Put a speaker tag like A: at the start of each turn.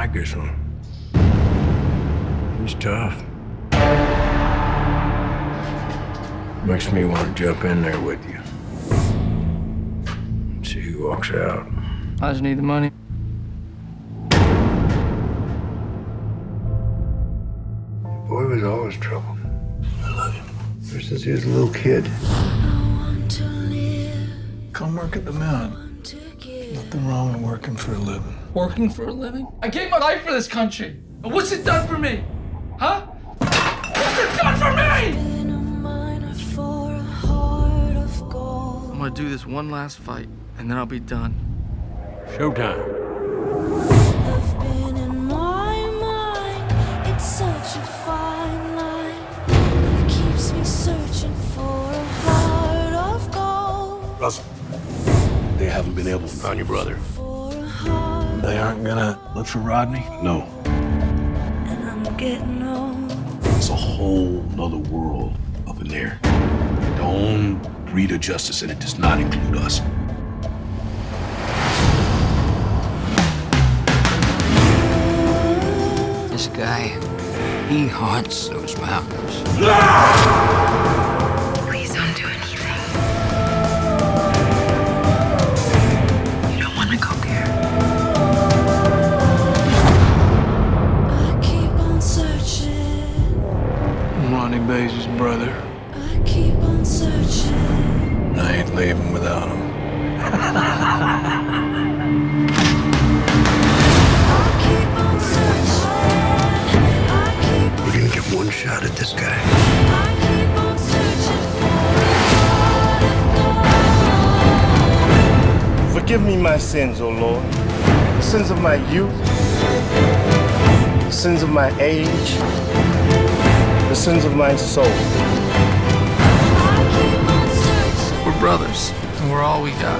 A: like this one. He's tough. Makes me want to jump in there with you. See who walks out.
B: I just need the money.
A: The boy was always trouble. I love him. Ever since he was a little kid.
C: Come work at the mill. Nothing wrong with working for a living.
B: Working for a living? I gave my life for this country. And what's it done for me? Huh? What's it done for me? I'm gonna do this one last fight, and then I'll be done.
A: Showtime.
D: I've been in my mind. It's such a fine line. It keeps me searching for a heart of gold.
E: Russell, they haven't been able to find your brother.
D: For a heart,
C: They aren't gonna look for Rodney?
E: No,
D: and I'm getting old.
E: it's a whole nother world up in there. The own breed of justice, and it does not include us.
F: This guy, he haunts those mountains.
G: Please don't do anything. You don't want to go there.
D: I keep on searching.
C: I'm Rodney Baze's brother.
D: I keep on searching.
A: I ain't leaving without him.
D: I keep on searching. I keep
A: We're gonna get one shot at this guy.
D: on searching for
H: Forgive me my sins, O Lord. The sins of my youth, the sins of my age, the sins of my soul.
B: We're brothers, and we're all we got.